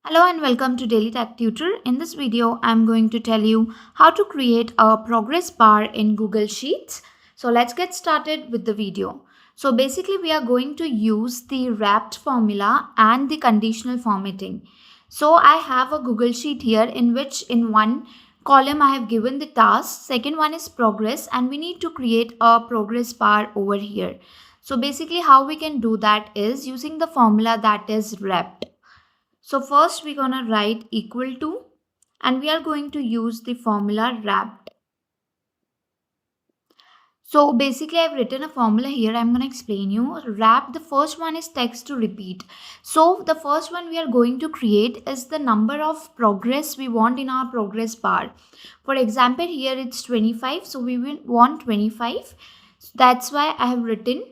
Hello and welcome to Daily Tech Tutor. In this video, I'm going to tell you how to create a progress bar in Google Sheets. So let's get started with the video. So basically, we are going to use the wrapped formula and the conditional formatting. So I have a Google Sheet here in which in one column I have given the task, second one is progress, and we need to create a progress bar over here. So basically how we can do that is using the formula that is wrapped. So first we're gonna write equal to and we are going to use the formula wrapped. So basically I've written a formula here. I'm going to explain you. Wrap, the first one is text to repeat. So the first one we are going to create is the number of progress we want in our progress bar. For example, here it's 25. So we will want 25. So that's why I have written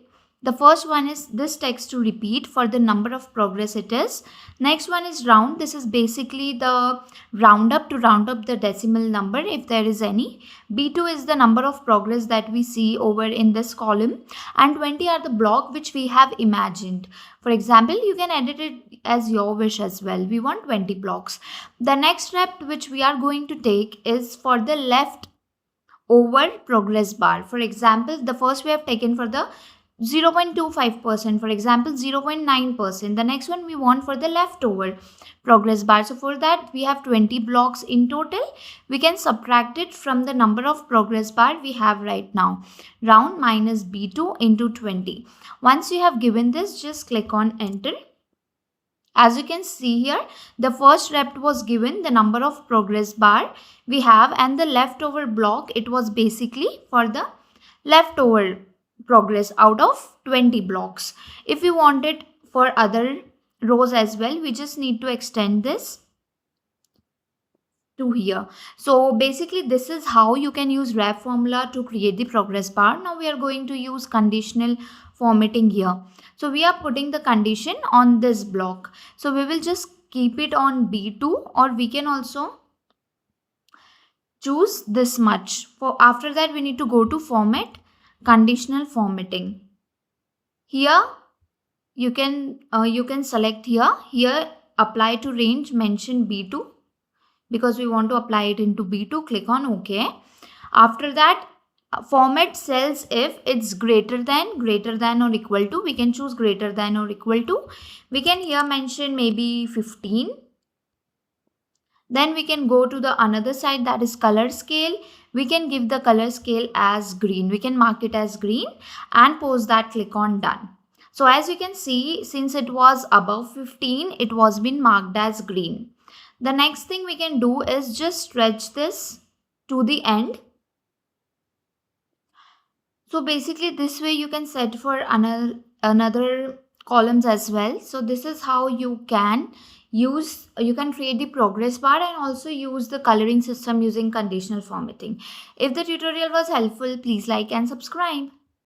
the first one is this text to repeat for the number of progress it is. Next one is round. This is basically the round up to round up the decimal number if there is any. B2 is the number of progress that we see over in this column, and 20 are the block which we have imagined. For example, you can edit it as your wish as well. We want 20 blocks. The next step which we are going to take is for the left over progress bar. For example, the first we have taken for the 0.25%, for example 0.9%. The next one we want for the leftover progress bar. So for that we have 20 blocks in total. We can subtract it from the number of progress bar we have right now. Round minus B2 into 20. Once you have given this, just click on enter. As you can see here, the first rep was given the number of progress bar we have, and the leftover block, it was basically for the leftover progress out of 20 blocks. If you want it for other rows as well, we just need to extend this to here. So basically this is how you can use wrap formula to create the progress bar. Now we are going to use conditional formatting here. So we are putting the condition on this block. So we will just keep it on B2, or we can also choose this much. For after that we need to go to format, conditional formatting. Here you can select here apply to range, mention B2 because we want to apply it into B2. Click on OK. After that, format cells if it's greater than or equal to. We can choose greater than or equal to. We can here mention maybe 15. Then we can go to the another side, that is color scale. We can give the color scale as green. We can mark it as green and post that, click on done. So as you can see, since it was above 15, it was been marked as green. The next thing we can do is just stretch this to the end. So basically this way you can set for another columns as well. So this is how you can create the progress bar and also use the coloring system using conditional formatting. If the tutorial was helpful, please like and subscribe.